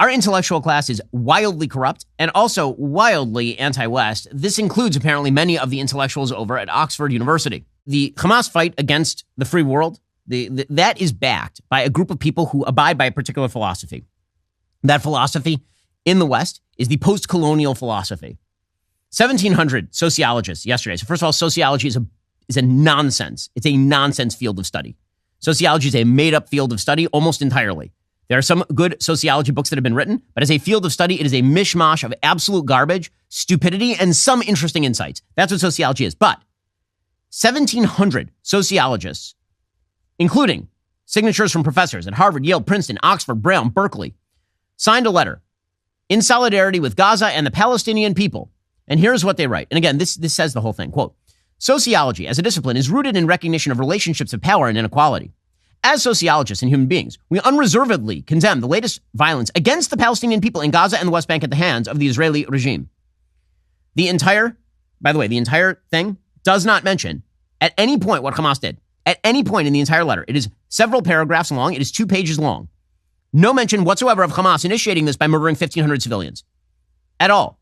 Our intellectual class is wildly corrupt and also wildly anti-West. This includes apparently many of the intellectuals over at Oxford University. The Hamas fight against the free world, that is backed by a group of people who abide by a particular philosophy. That philosophy in the West is the post-colonial philosophy. 1,700 sociologists yesterday. So first of all, sociology is a nonsense. It's a nonsense field of study. Sociology is a made-up field of study almost entirely. There are some good sociology books that have been written, but as a field of study, it is a mishmash of absolute garbage, stupidity, and some interesting insights. That's what sociology is. But 1,700 sociologists, including signatures from professors at Harvard, Yale, Princeton, Oxford, Brown, Berkeley, signed a letter in solidarity with Gaza and the Palestinian people. And here's what they write. And again, this says the whole thing. Quote, sociology as a discipline is rooted in recognition of relationships of power and inequality. As sociologists and human beings, we unreservedly condemn the latest violence against the Palestinian people in Gaza and the West Bank at the hands of the Israeli regime. By the way, the entire thing does not mention at any point what Hamas did. At any point in the entire letter. It is several paragraphs long. It is 2 pages long. No mention whatsoever of Hamas initiating this by murdering 1,500 civilians. At all.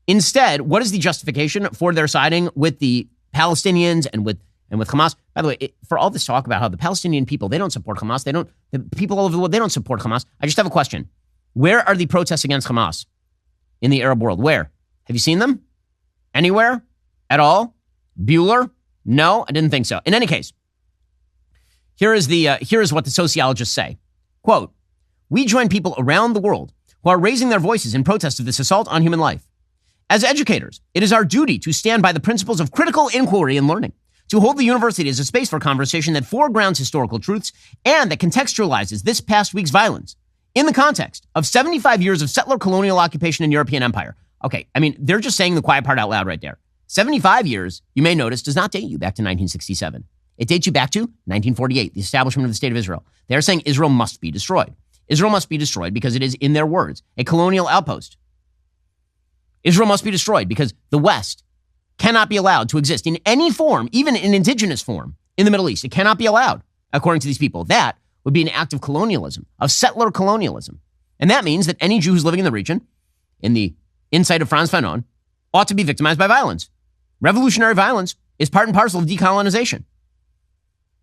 Instead, what is the justification for their siding with the Palestinians and with Hamas? By the way, for all this talk about how the Palestinian people, they don't support Hamas. The people all over the world, they don't support Hamas. I just have a question. Where are the protests against Hamas in the Arab world? Where? Have you seen them? Anywhere? At all? Bueller? No, I didn't think so. In any case, here is what the sociologists say. Quote, we join people around the world who are raising their voices in protest of this assault on human life. As educators, it is our duty to stand by the principles of critical inquiry and learning, to hold the university as a space for conversation that foregrounds historical truths and that contextualizes this past week's violence in the context of 75 years of settler colonial occupation in European empire. Okay, I mean, they're just saying the quiet part out loud right there. 75 years, you may notice, does not date you back to 1967. It dates you back to 1948, the establishment of the State of Israel. They're saying Israel must be destroyed. Israel must be destroyed because it is, in their words, a colonial outpost. Israel must be destroyed because the West cannot be allowed to exist in any form, even in indigenous form, in the Middle East. It cannot be allowed, according to these people. That would be an act of colonialism, of settler colonialism. And that means that any Jew who's living in the region, in the insight of Franz Fanon, ought to be victimized by violence. Revolutionary violence is part and parcel of decolonization.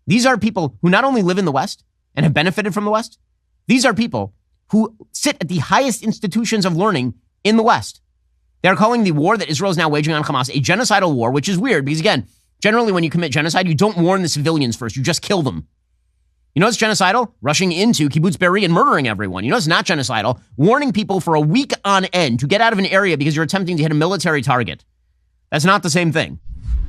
These are people who not only live in the West and have benefited from the West, these are people who sit at the highest institutions of learning in the West. They're calling the war that Israel is now waging on Hamas a genocidal war, which is weird because, again, generally when you commit genocide, you don't warn the civilians first. You just kill them. You know what's genocidal? Rushing into Kibbutz Be'eri and murdering everyone. You know what's not genocidal? Warning people for a week on end to get out of an area because you're attempting to hit a military target. That's not the same thing.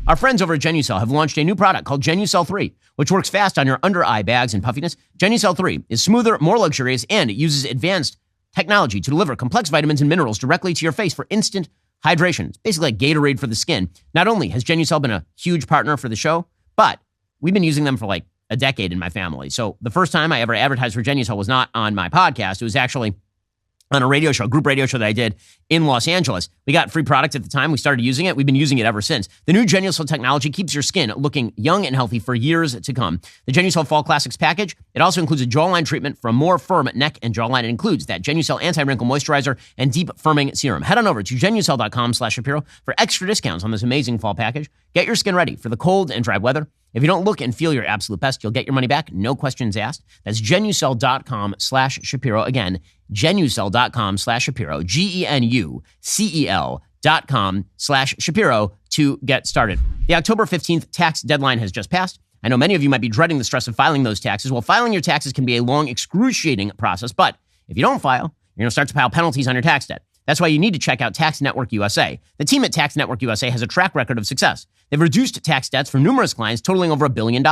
Our friends over at Genucel have launched a new product called Genucel 3, which works fast on your under-eye bags and puffiness. Genucel 3 is smoother, more luxurious, and it uses advanced technology to deliver complex vitamins and minerals directly to your face for instant hydration. It's basically like Gatorade for the skin. Not only has Genucel been a huge partner for the show, but we've been using them for like a decade in my family. So the first time I ever advertised for Genucel was not on my podcast. It was actually on a radio show, a group radio show that I did in Los Angeles. We got free product at the time. We started using it. We've been using it ever since. The new Genucel technology keeps your skin looking young and healthy for years to come. The Genucel Fall Classics package, it also includes a jawline treatment for a more firm neck and jawline. It includes that Genucel anti-wrinkle moisturizer and deep firming serum. Head on over to Genucel.com/Shapiro for extra discounts on this amazing fall package. Get your skin ready for the cold and dry weather. If you don't look and feel your absolute best, you'll get your money back. No questions asked. That's Genucel.com/Shapiro. Again, Genucel.com/Shapiro. GENUCEL.com/Shapiro to get started. The October 15th tax deadline has just passed. I know many of you might be dreading the stress of filing those taxes. Well, filing your taxes can be a long, excruciating process, but if you don't file, you're going to start to pile penalties on your tax debt. That's why you need to check out Tax Network USA. The team at Tax Network USA has a track record of success. They've reduced tax debts for numerous clients totaling over $1 billion.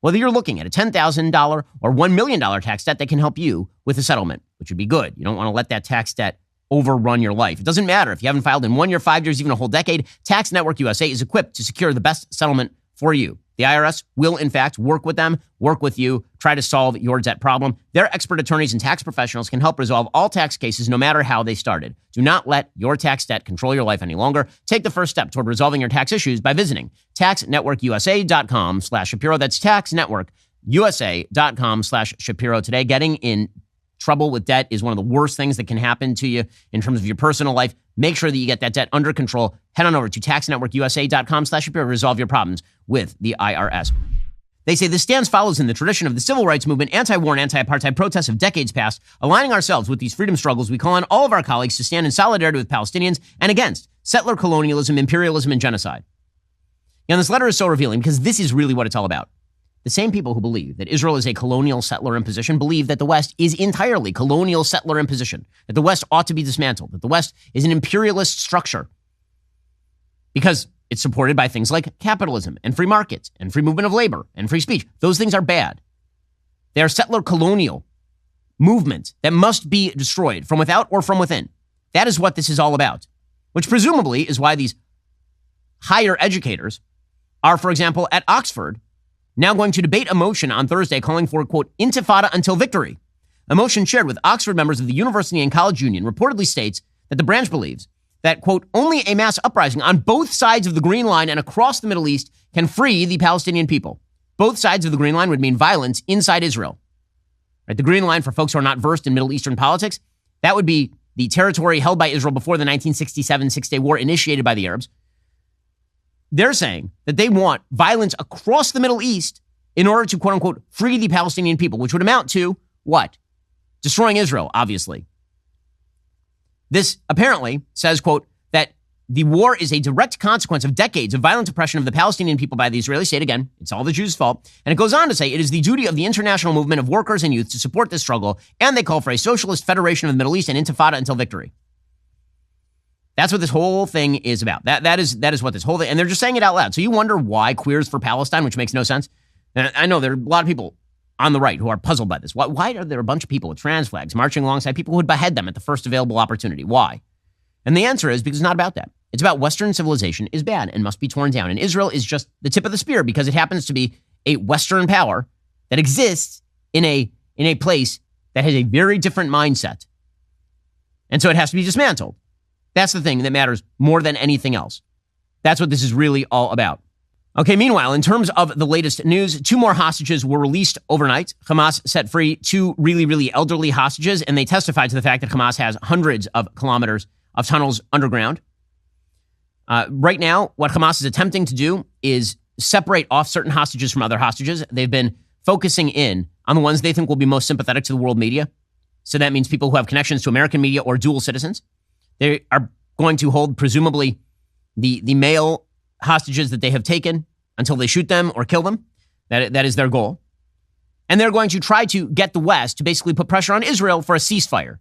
Whether you're looking at a $10,000 or $1 million tax debt, they can help you with a settlement, which would be good. You don't want to let that tax debt overrun your life. It doesn't matter if you haven't filed in 1 year, 5 years, even a whole decade. Tax Network USA is equipped to secure the best settlement for you. The IRS will, in fact, work with them, work with you, try to solve your debt problem. Their expert attorneys and tax professionals can help resolve all tax cases no matter how they started. Do not let your tax debt control your life any longer. Take the first step toward resolving your tax issues by visiting taxnetworkusa.com/Shapiro. That's taxnetworkusa.com/Shapiro today. Getting in trouble with debt is one of the worst things that can happen to you in terms of your personal life. Make sure that you get that debt under control. Head on over to taxnetworkusa.com/Shapiro to resolve your problems with the IRS. They say this stance follows in the tradition of the civil rights movement, anti-war and anti-apartheid protests of decades past. Aligning ourselves with these freedom struggles, we call on all of our colleagues to stand in solidarity with Palestinians and against settler colonialism, imperialism, and genocide. And this letter is so revealing because this is really what it's all about. The same people who believe that Israel is a colonial settler imposition believe that the West is entirely colonial settler imposition, that the West ought to be dismantled, that the West is an imperialist structure because it's supported by things like capitalism and free markets and free movement of labor and free speech. Those things are bad. They are settler colonial movements that must be destroyed from without or from within. That is what this is all about, which presumably is why these higher educators are, for example, at Oxford, now going to debate a motion on Thursday calling for, quote, intifada until victory. A motion shared with Oxford members of the University and College Union reportedly states that the branch believes that, quote, only a mass uprising on both sides of the Green Line and across the Middle East can free the Palestinian people. Both sides of the Green Line would mean violence inside Israel. Right? The Green Line, for folks who are not versed in Middle Eastern politics, that would be the territory held by Israel before the 1967 Six-Day War initiated by the Arabs. They're saying that they want violence across the Middle East in order to, quote unquote, free the Palestinian people, which would amount to what? Destroying Israel, obviously. This apparently says, quote, that the war is a direct consequence of decades of violent oppression of the Palestinian people by the Israeli state. Again, it's all the Jews' fault. And it goes on to say it is the duty of the international movement of workers and youth to support this struggle. And they call for a socialist federation of the Middle East and intifada until victory. That's what this whole thing is about. That is what this whole thing, and they're just saying it out loud. So you wonder why Queers for Palestine, which makes no sense. And I know there are a lot of people on the right who are puzzled by this. Why are there a bunch of people with trans flags marching alongside people who would behead them at the first available opportunity? Why? And the answer is because it's not about that. It's about Western civilization is bad and must be torn down. And Israel is just the tip of the spear because it happens to be a Western power that exists in a place that has a very different mindset. And so it has to be dismantled. That's the thing that matters more than anything else. That's what this is really all about. Okay, meanwhile, in terms of the latest news, 2 more hostages were released overnight. Hamas set free 2 really, really elderly hostages, and they testified to the fact that Hamas has hundreds of kilometers of tunnels underground. Right now, what Hamas is attempting to do is separate off certain hostages from other hostages. They've been focusing in on the ones they think will be most sympathetic to the world media. So that means people who have connections to American media or dual citizens. They are going to hold, presumably, the male hostages that they have taken until they shoot them or kill them. That is their goal. And they're going to try to get the West to basically put pressure on Israel for a ceasefire.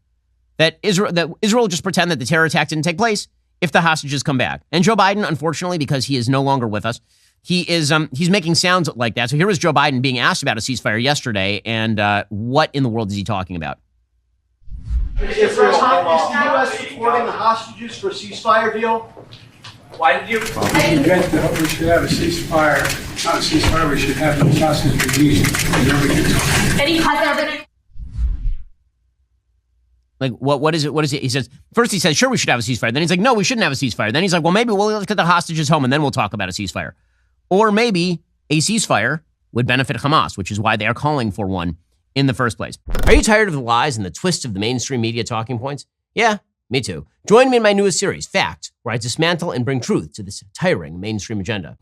That Israel will just pretend that the terror attack didn't take place if the hostages come back. And Joe Biden, unfortunately, because he is no longer with us, he's making sounds like that. So here was Joe Biden being asked about a ceasefire yesterday, and what in the world is he talking about? Is the U.S. supporting the hostages for a ceasefire deal? Why did you? We should have a ceasefire. Not a ceasefire. We should have the hostages released. Any evidence? Like, what is it? What is it? He says, first he says, sure, we should have a ceasefire. Then he's like, no, we shouldn't have a ceasefire. Then he's like, well, maybe we'll get the hostages home and then we'll talk about a ceasefire. Or maybe a ceasefire would benefit Hamas, which is why they are calling for one in the first place. Are you tired of the lies and the twists of the mainstream media talking points? Yeah, me too. Join me in my newest series, Fact, where I dismantle and bring truth to this tiring mainstream agenda.